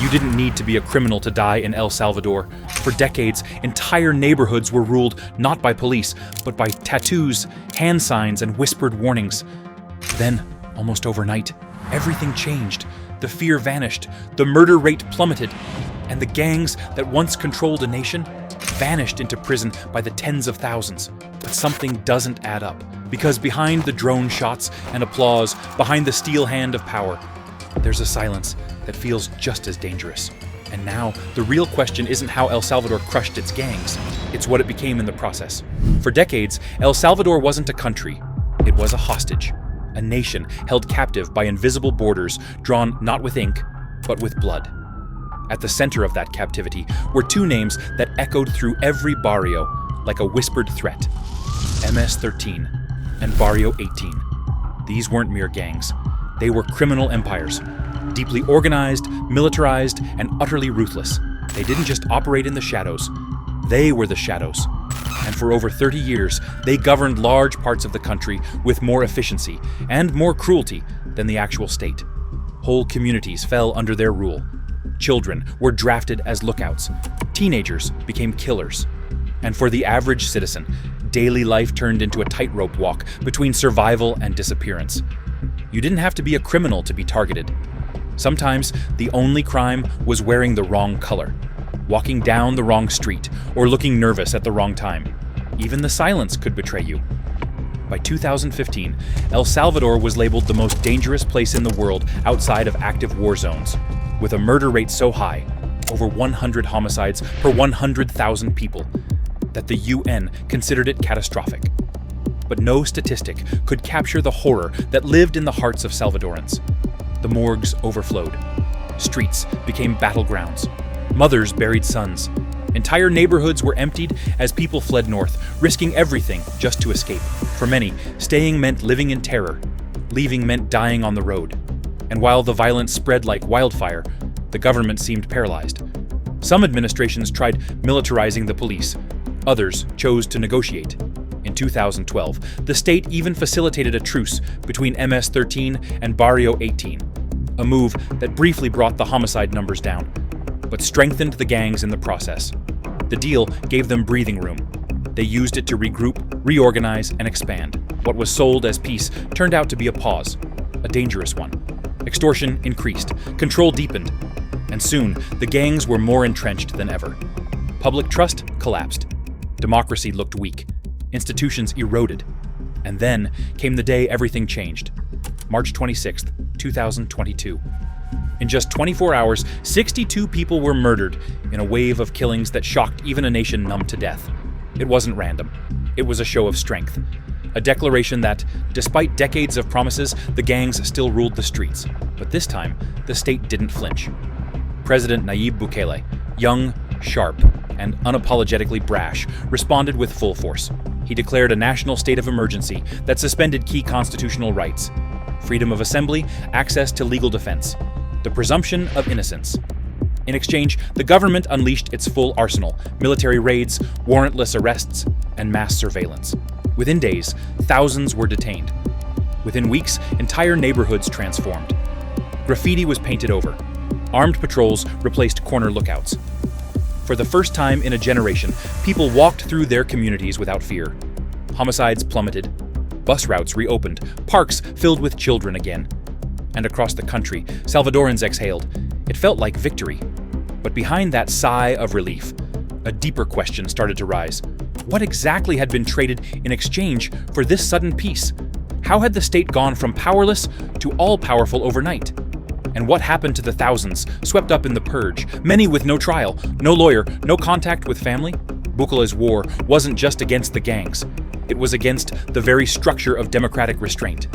You didn't need to be a criminal to die in El Salvador. For decades, entire neighborhoods were ruled not by police, but by tattoos, hand signs, and whispered warnings. Then, almost overnight, everything changed. The fear vanished, the murder rate plummeted, and the gangs that once controlled a nation vanished into prison by the tens of thousands. But something doesn't add up, because behind the drone shots and applause, behind the steel hand of power, there's a silence that feels just as dangerous. And now, the real question isn't how El Salvador crushed its gangs, it's what it became in the process. For decades, El Salvador wasn't a country, it was a hostage. A nation held captive by invisible borders drawn not with ink, but with blood. At the center of that captivity were two names that echoed through every barrio like a whispered threat: MS-13 and Barrio 18. These weren't mere gangs. They were criminal empires, deeply organized, militarized, and utterly ruthless. They didn't just operate in the shadows. They were the shadows. And for over 30 years, they governed large parts of the country with more efficiency and more cruelty than the actual state. Whole communities fell under their rule. Children were drafted as lookouts. Teenagers became killers. And for the average citizen, daily life turned into a tightrope walk between survival and disappearance. You didn't have to be a criminal to be targeted. Sometimes the only crime was wearing the wrong color, walking down the wrong street, or looking nervous at the wrong time. Even the silence could betray you. By 2015, El Salvador was labeled the most dangerous place in the world outside of active war zones, with a murder rate so high, over 100 homicides per 100,000 people, that the UN considered it catastrophic. But no statistic could capture the horror that lived in the hearts of Salvadorans. The morgues overflowed. Streets became battlegrounds. Mothers buried sons. Entire neighborhoods were emptied as people fled north, risking everything just to escape. For many, staying meant living in terror. Leaving meant dying on the road. And while the violence spread like wildfire, the government seemed paralyzed. Some administrations tried militarizing the police. Others chose to negotiate. In 2012, the state even facilitated a truce between MS-13 and Barrio 18, a move that briefly brought the homicide numbers down, but strengthened the gangs in the process. The deal gave them breathing room. They used it to regroup, reorganize, and expand. What was sold as peace turned out to be a pause, a dangerous one. Extortion increased, control deepened, and soon the gangs were more entrenched than ever. Public trust collapsed. Democracy looked weak. Institutions eroded. And then came the day everything changed. March 26, 2022. In just 24 hours, 62 people were murdered in a wave of killings that shocked even a nation numb to death. It wasn't random. It was a show of strength. A declaration that, despite decades of promises, the gangs still ruled the streets. But this time, the state didn't flinch. President Nayib Bukele, young, sharp, and unapologetically brash, responded with full force. He declared a national state of emergency that suspended key constitutional rights: freedom of assembly, access to legal defense, the presumption of innocence. In exchange, the government unleashed its full arsenal: military raids, warrantless arrests, and mass surveillance. Within days, thousands were detained. Within weeks, entire neighborhoods transformed. Graffiti was painted over. Armed patrols replaced corner lookouts. For the first time in a generation, people walked through their communities without fear. Homicides plummeted. Bus routes reopened. Parks filled with children again. And across the country, Salvadorans exhaled. It felt like victory. But behind that sigh of relief, a deeper question started to rise. What exactly had been traded in exchange for this sudden peace? How had the state gone from powerless to all-powerful overnight? And what happened to the thousands swept up in the purge, many with no trial, no lawyer, no contact with family? Bukele's war wasn't just against the gangs. It was against the very structure of democratic restraint.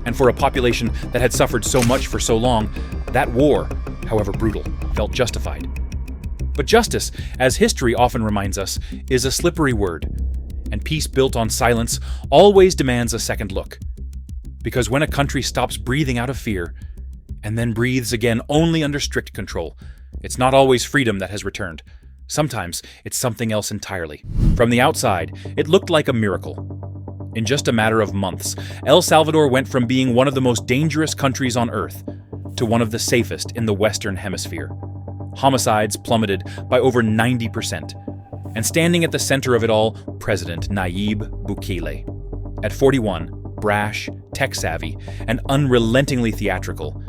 And for a population that had suffered so much for so long, that war, however brutal, felt justified. But justice, as history often reminds us, is a slippery word. And peace built on silence always demands a second look. Because when a country stops breathing out of fear, and then breathes again only under strict control, it's not always freedom that has returned. Sometimes it's something else entirely. From the outside, it looked like a miracle. In just a matter of months, El Salvador went from being one of the most dangerous countries on earth to one of the safest in the Western Hemisphere. Homicides plummeted by over 90%. And standing at the center of it all, President Nayib Bukele. At 41, brash, tech-savvy, and unrelentingly theatrical,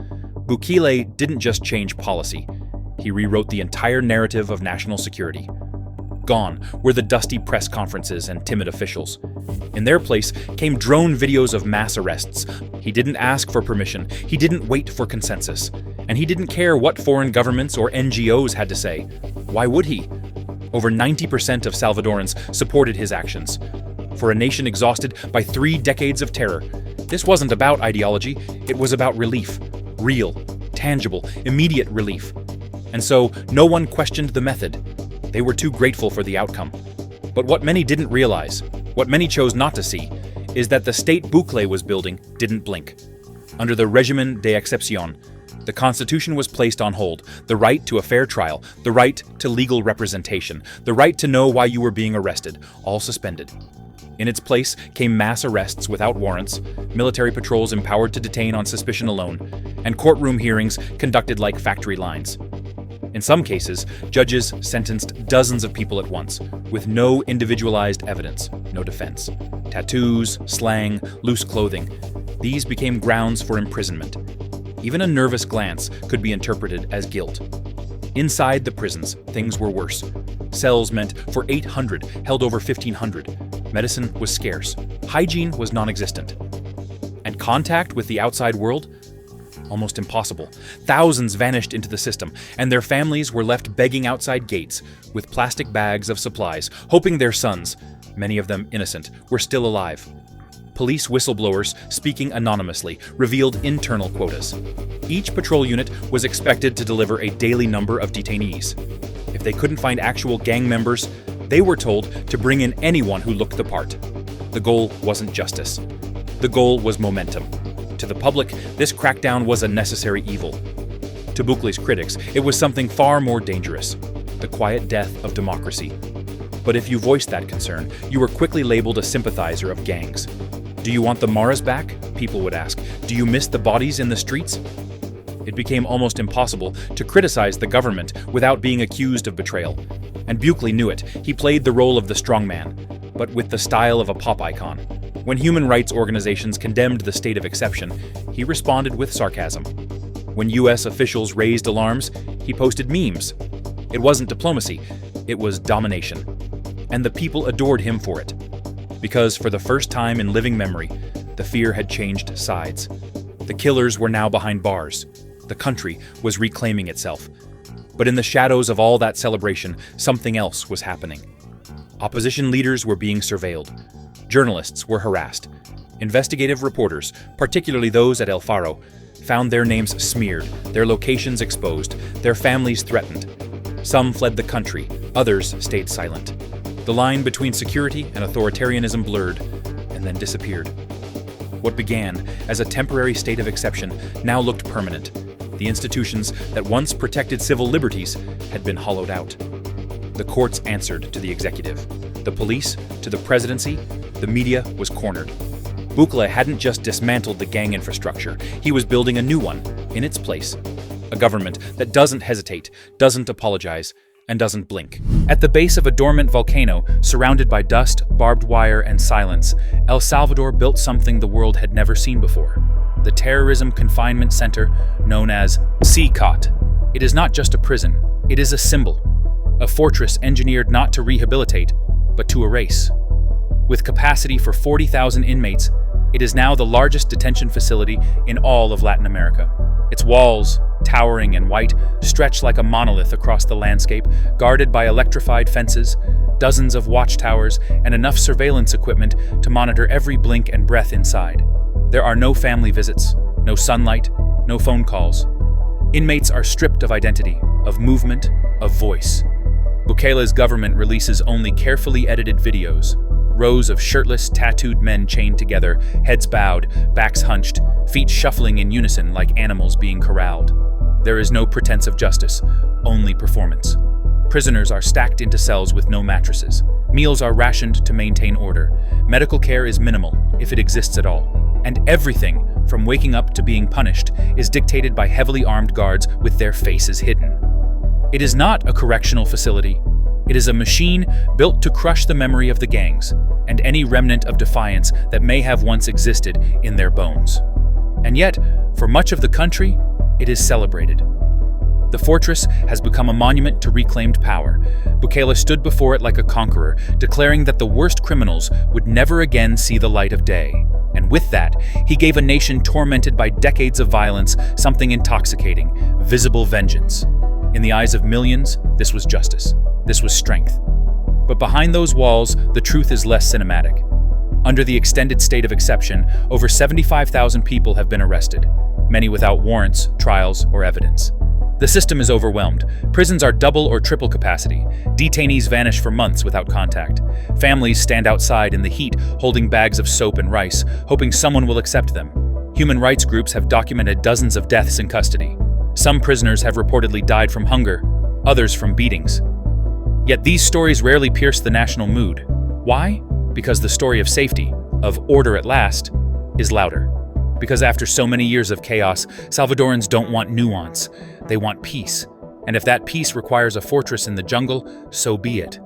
Bukele didn't just change policy. He rewrote the entire narrative of national security. Gone were the dusty press conferences and timid officials. In their place came drone videos of mass arrests. He didn't ask for permission, he didn't wait for consensus, and he didn't care what foreign governments or NGOs had to say. Why would he? Over 90% of Salvadorans supported his actions. For a nation exhausted by 3 decades of terror, this wasn't about ideology, it was about relief. Real, tangible, immediate relief. And so, no one questioned the method. They were too grateful for the outcome. But what many didn't realize, what many chose not to see, is that the state Bukele was building didn't blink. Under the Régimen d'Exception, the Constitution was placed on hold, the right to a fair trial, the right to legal representation, the right to know why you were being arrested, all suspended. In its place came mass arrests without warrants, military patrols empowered to detain on suspicion alone, and courtroom hearings conducted like factory lines. In some cases, judges sentenced dozens of people at once, with no individualized evidence, no defense. Tattoos, slang, loose clothing, these became grounds for imprisonment. Even a nervous glance could be interpreted as guilt. Inside the prisons, things were worse. Cells meant for 800 held over 1,500. Medicine was scarce. Hygiene was non-existent. And contact with the outside world? Almost impossible. Thousands vanished into the system, and their families were left begging outside gates with plastic bags of supplies, hoping their sons, many of them innocent, were still alive. Police whistleblowers, speaking anonymously, revealed internal quotas. Each patrol unit was expected to deliver a daily number of detainees. If they couldn't find actual gang members, they were told to bring in anyone who looked the part. The goal wasn't justice. The goal was momentum. To the public, this crackdown was a necessary evil. To Bukele's critics, it was something far more dangerous, the quiet death of democracy. But if you voiced that concern, you were quickly labeled a sympathizer of gangs. Do you want the Maras back? People would ask. Do you miss the bodies in the streets? It became almost impossible to criticize the government without being accused of betrayal. And Bukele knew it. He played the role of the strongman, but with the style of a pop icon. When human rights organizations condemned the state of exception, he responded with sarcasm. When US officials raised alarms, he posted memes. It wasn't diplomacy, it was domination. And the people adored him for it. Because for the first time in living memory, the fear had changed sides. The killers were now behind bars. The country was reclaiming itself. But in the shadows of all that celebration, something else was happening. Opposition leaders were being surveilled. Journalists were harassed. Investigative reporters, particularly those at El Faro, found their names smeared, their locations exposed, their families threatened. Some fled the country, others stayed silent. The line between security and authoritarianism blurred, and then disappeared. What began as a temporary state of exception now looked permanent. The institutions that once protected civil liberties had been hollowed out. The courts answered to the executive. The police to the presidency. The media was cornered. Bukele hadn't just dismantled the gang infrastructure, he was building a new one, in its place. A government that doesn't hesitate, doesn't apologize, and doesn't blink. At the base of a dormant volcano, surrounded by dust, barbed wire, and silence, El Salvador built something the world had never seen before. The Terrorism Confinement Center, known as CECOT. It is not just a prison, it is a symbol. A fortress engineered not to rehabilitate, but to erase. With capacity for 40,000 inmates, it is now the largest detention facility in all of Latin America. Its walls, towering and white, stretch like a monolith across the landscape, guarded by electrified fences, dozens of watchtowers, and enough surveillance equipment to monitor every blink and breath inside. There are no family visits, no sunlight, no phone calls. Inmates are stripped of identity, of movement, of voice. Bukele's government releases only carefully edited videos. Rows of shirtless, tattooed men chained together, heads bowed, backs hunched, feet shuffling in unison like animals being corralled. There is no pretense of justice, only performance. Prisoners are stacked into cells with no mattresses. Meals are rationed to maintain order. Medical care is minimal, if it exists at all. And everything, from waking up to being punished, is dictated by heavily armed guards with their faces hidden. It is not a correctional facility. It is a machine built to crush the memory of the gangs and any remnant of defiance that may have once existed in their bones. And yet, for much of the country, it is celebrated. The fortress has become a monument to reclaimed power. Bukele stood before it like a conqueror, declaring that the worst criminals would never again see the light of day. And with that, he gave a nation tormented by decades of violence something intoxicating, visible vengeance. In the eyes of millions, this was justice. This was strength. But behind those walls, the truth is less cinematic. Under the extended state of exception, over 75,000 people have been arrested, many without warrants, trials, or evidence. The system is overwhelmed. Prisons are double or triple capacity. Detainees vanish for months without contact. Families stand outside in the heat holding bags of soap and rice, hoping someone will accept them. Human rights groups have documented dozens of deaths in custody. Some prisoners have reportedly died from hunger, others from beatings. Yet these stories rarely pierce the national mood. Why? Because the story of safety, of order at last, is louder. Because after so many years of chaos, Salvadorans don't want nuance. They want peace. And if that peace requires a fortress in the jungle, so be it.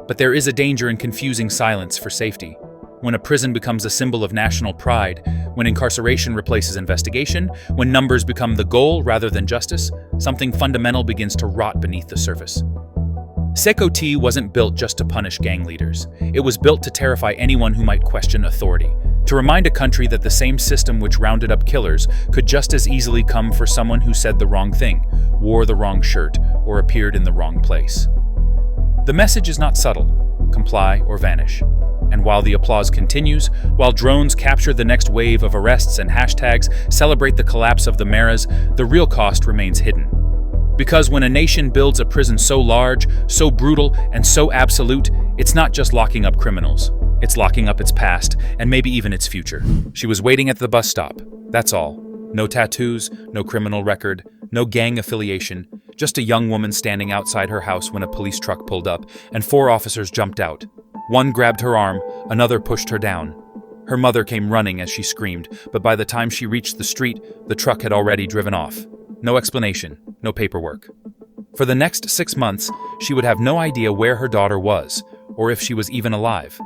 But there is a danger in confusing silence for safety. When a prison becomes a symbol of national pride, when incarceration replaces investigation, when numbers become the goal rather than justice, something fundamental begins to rot beneath the surface. CECOT wasn't built just to punish gang leaders. It was built to terrify anyone who might question authority. To remind a country that the same system which rounded up killers could just as easily come for someone who said the wrong thing, wore the wrong shirt, or appeared in the wrong place. The message is not subtle: comply or vanish. And while the applause continues, while drones capture the next wave of arrests and hashtags celebrate the collapse of the maras, the real cost remains hidden. Because when a nation builds a prison so large, so brutal, and so absolute, it's not just locking up criminals. It's locking up its past, and maybe even its future. She was waiting at the bus stop. That's all. No tattoos, no criminal record, no gang affiliation, just a young woman standing outside her house when a police truck pulled up, and 4 officers jumped out. One grabbed her arm, another pushed her down. Her mother came running as she screamed, but by the time she reached the street, the truck had already driven off. No explanation, no paperwork. For the next 6 months, she would have no idea where her daughter was, or if she was even alive.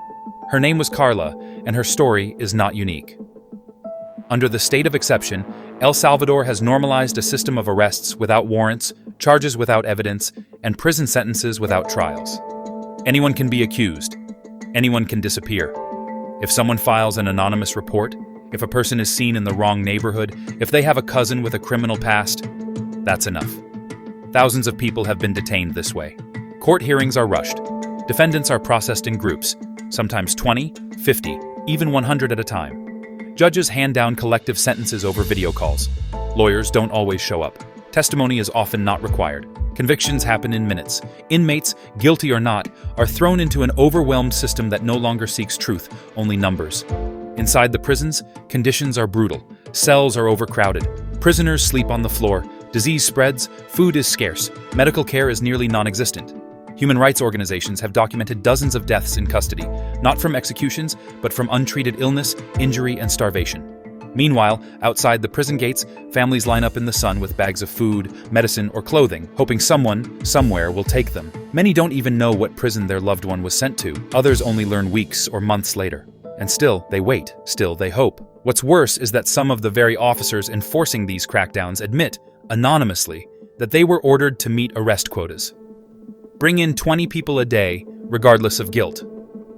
Her name was Carla, and her story is not unique. Under the state of exception, El Salvador has normalized a system of arrests without warrants, charges without evidence, and prison sentences without trials. Anyone can be accused. Anyone can disappear. If someone files an anonymous report, if a person is seen in the wrong neighborhood, if they have a cousin with a criminal past, that's enough. Thousands of people have been detained this way. Court hearings are rushed. Defendants are processed in groups, sometimes 20, 50, even 100 at a time. Judges hand down collective sentences over video calls. Lawyers don't always show up. Testimony is often not required. Convictions happen in minutes. Inmates, guilty or not, are thrown into an overwhelmed system that no longer seeks truth, only numbers. Inside the prisons, conditions are brutal. Cells are overcrowded. Prisoners sleep on the floor. Disease spreads. Food is scarce. Medical care is nearly non-existent. Human rights organizations have documented dozens of deaths in custody, not from executions, but from untreated illness, injury, and starvation. Meanwhile, outside the prison gates, families line up in the sun with bags of food, medicine, or clothing, hoping someone, somewhere, will take them. Many don't even know what prison their loved one was sent to. Others only learn weeks or months later. And still, they wait. Still, they hope. What's worse is that some of the very officers enforcing these crackdowns admit, anonymously, that they were ordered to meet arrest quotas. Bring in 20 people a day, regardless of guilt.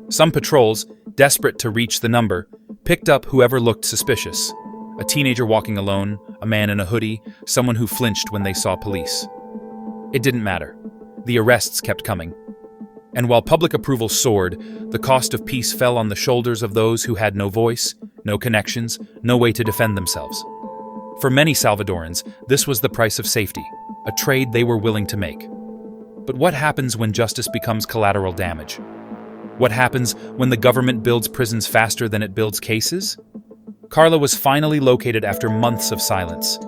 Some patrols, desperate to reach the number, picked up whoever looked suspicious. A teenager walking alone, a man in a hoodie, someone who flinched when they saw police. It didn't matter. The arrests kept coming. And while public approval soared, the cost of peace fell on the shoulders of those who had no voice, no connections, no way to defend themselves. For many Salvadorans, this was the price of safety, a trade they were willing to make. But what happens when justice becomes collateral damage? What happens when the government builds prisons faster than it builds cases? Carla was finally located after months of silence.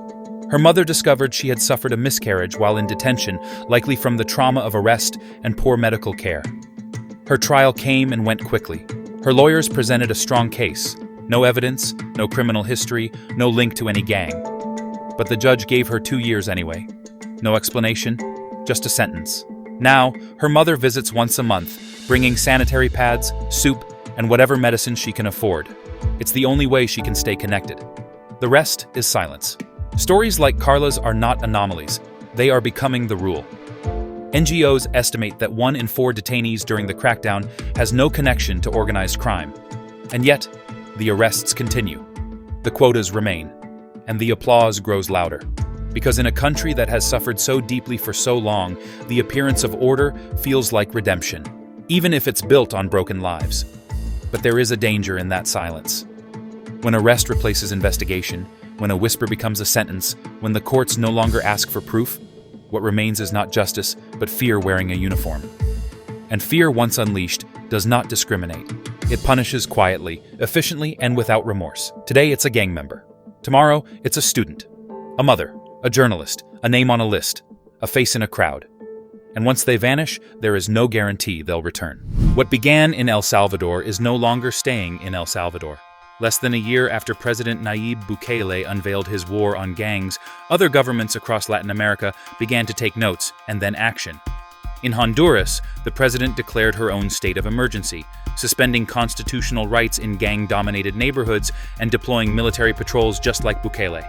Her mother discovered she had suffered a miscarriage while in detention, likely from the trauma of arrest and poor medical care. Her trial came and went quickly. Her lawyers presented a strong case. No evidence, no criminal history, no link to any gang. But the judge gave her 2 years anyway. No explanation, just a sentence. Now, her mother visits once a month, bringing sanitary pads, soup, and whatever medicine she can afford. It's the only way she can stay connected. The rest is silence. Stories like Carla's are not anomalies. They are becoming the rule. NGOs estimate that 1 in 4 detainees during the crackdown has no connection to organized crime. And yet, the arrests continue. The quotas remain. And the applause grows louder. Because in a country that has suffered so deeply for so long, the appearance of order feels like redemption, even if it's built on broken lives. But there is a danger in that silence. When arrest replaces investigation, when a whisper becomes a sentence, when the courts no longer ask for proof, what remains is not justice, but fear wearing a uniform. And fear, once unleashed, does not discriminate. It punishes quietly, efficiently, and without remorse. Today, it's a gang member. Tomorrow, it's a student, a mother, a journalist, a name on a list, a face in a crowd. And once they vanish, there is no guarantee they'll return. What began in El Salvador is no longer staying in El Salvador. Less than a year after President Nayib Bukele unveiled his war on gangs, other governments across Latin America began to take notes and then action. In Honduras, the president declared her own state of emergency, suspending constitutional rights in gang-dominated neighborhoods and deploying military patrols just like Bukele.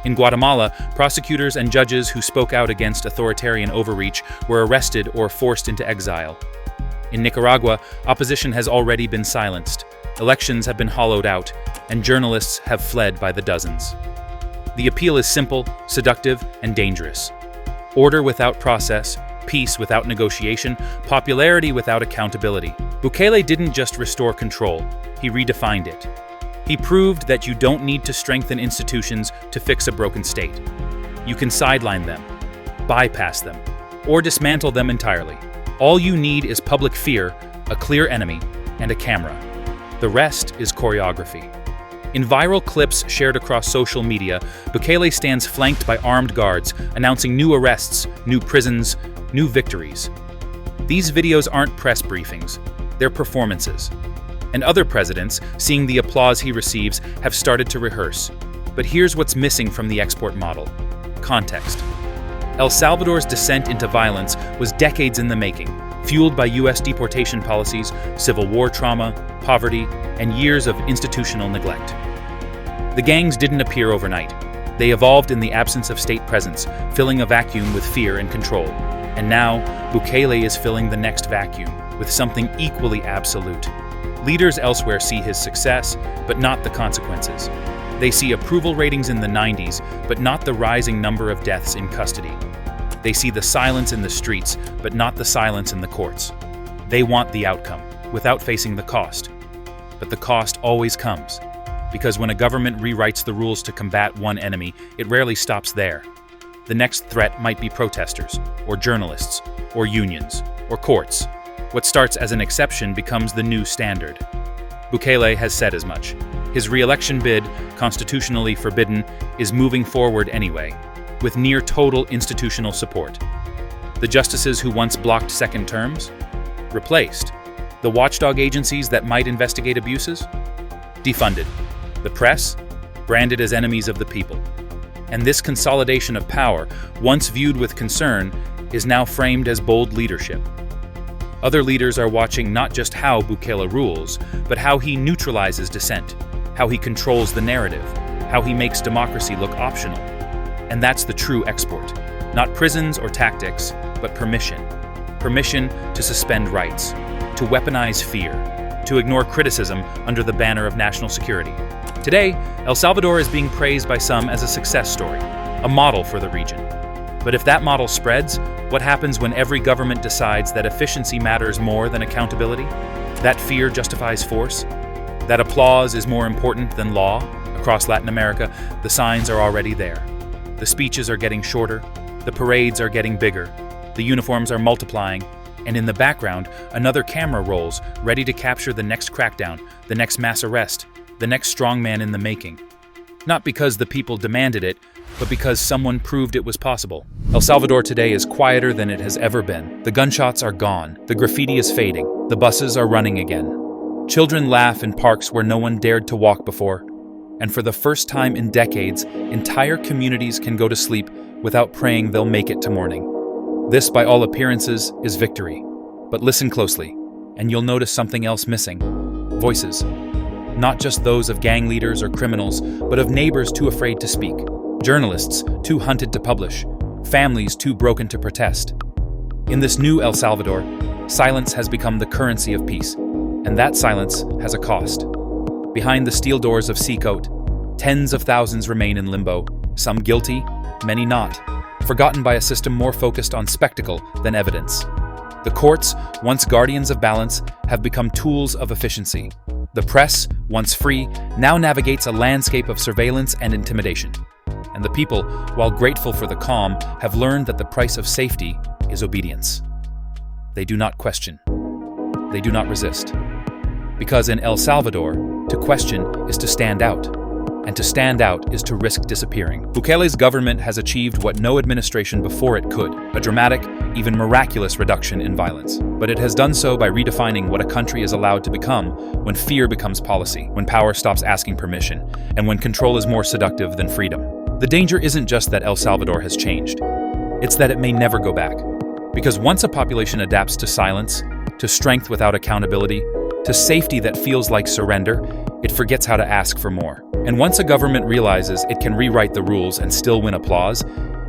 In Guatemala, prosecutors and judges who spoke out against authoritarian overreach were arrested or forced into exile. In Nicaragua, opposition has already been silenced. Elections have been hollowed out, and journalists have fled by the dozens. The appeal is simple, seductive, and dangerous. Order without process, peace without negotiation, popularity without accountability. Bukele didn't just restore control, he redefined it. He proved that you don't need to strengthen institutions to fix a broken state. You can sideline them, bypass them, or dismantle them entirely. All you need is public fear, a clear enemy, and a camera. The rest is choreography. In viral clips shared across social media, Bukele stands flanked by armed guards, announcing new arrests, new prisons, new victories. These videos aren't press briefings, they're performances. And other presidents, seeing the applause he receives, have started to rehearse. But here's what's missing from the export model: context. El Salvador's descent into violence was decades in the making, fueled by U.S. deportation policies, civil war trauma, poverty, and years of institutional neglect. The gangs didn't appear overnight. They evolved in the absence of state presence, filling a vacuum with fear and control. And now, Bukele is filling the next vacuum with something equally absolute. Leaders elsewhere see his success, but not the consequences. They see approval ratings in the 90s, but not the rising number of deaths in custody. They see the silence in the streets, but not the silence in the courts. They want the outcome, without facing the cost. But the cost always comes, because when a government rewrites the rules to combat one enemy, it rarely stops there. The next threat might be protesters, or journalists, or unions, or courts. What starts as an exception becomes the new standard. Bukele has said as much. His re-election bid, constitutionally forbidden, is moving forward anyway, with near total institutional support. The justices who once blocked second terms? Replaced. The watchdog agencies that might investigate abuses? Defunded. The press? Branded as enemies of the people. And this consolidation of power, once viewed with concern, is now framed as bold leadership. Other leaders are watching not just how Bukele rules, but how he neutralizes dissent, how he controls the narrative, how he makes democracy look optional. And that's the true export. Not prisons or tactics, but permission. Permission to suspend rights, to weaponize fear, to ignore criticism under the banner of national security. Today, El Salvador is being praised by some as a success story, a model for the region. But if that model spreads, what happens when every government decides that efficiency matters more than accountability? That fear justifies force? That applause is more important than law? Across Latin America, the signs are already there. The speeches are getting shorter, the parades are getting bigger, the uniforms are multiplying, and in the background, another camera rolls, ready to capture the next crackdown, the next mass arrest, the next strongman in the making. Not because the people demanded it, but because someone proved it was possible. El Salvador today is quieter than it has ever been. The gunshots are gone, the graffiti is fading, the buses are running again. Children laugh in parks where no one dared to walk before. And for the first time in decades, entire communities can go to sleep without praying they'll make it to morning. This, by all appearances, is victory. But listen closely, and you'll notice something else missing. Voices. Not just those of gang leaders or criminals, but of neighbors too afraid to speak. Journalists too hunted to publish. Families too broken to protest. In this new El Salvador, silence has become the currency of peace, and that silence has a cost. Behind the steel doors of CECOT, tens of thousands remain in limbo, some guilty, many not, forgotten by a system more focused on spectacle than evidence. The courts, once guardians of balance, have become tools of efficiency. The press, once free, now navigates a landscape of surveillance and intimidation. And the people, while grateful for the calm, have learned that the price of safety is obedience. They do not question. They do not resist. Because in El Salvador, to question is to stand out. And to stand out is to risk disappearing. Bukele's government has achieved what no administration before it could, a dramatic, even miraculous reduction in violence. But it has done so by redefining what a country is allowed to become when fear becomes policy, when power stops asking permission, and when control is more seductive than freedom. The danger isn't just that El Salvador has changed. It's that it may never go back. Because once a population adapts to silence, to strength without accountability, to safety that feels like surrender, it forgets how to ask for more. And once a government realizes it can rewrite the rules and still win applause,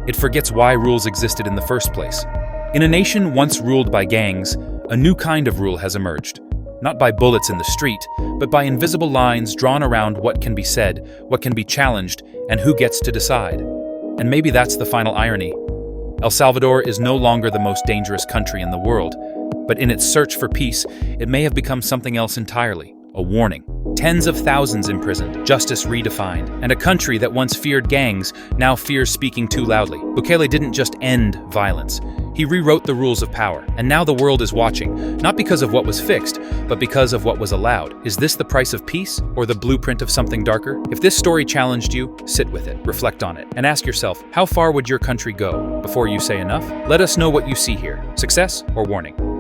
it forgets why rules existed in the first place. In a nation once ruled by gangs, a new kind of rule has emerged. Not by bullets in the street, but by invisible lines drawn around what can be said, what can be challenged, and who gets to decide. And maybe that's the final irony. El Salvador is no longer the most dangerous country in the world, but in its search for peace, it may have become something else entirely, a warning. Tens of thousands imprisoned, justice redefined, and a country that once feared gangs now fears speaking too loudly. Bukele didn't just end violence. He rewrote the rules of power, and now the world is watching, not because of what was fixed, but because of what was allowed. Is this the price of peace, or the blueprint of something darker? If this story challenged you, sit with it, reflect on it, and ask yourself, how far would your country go before you say enough? Let us know what you see here, success or warning.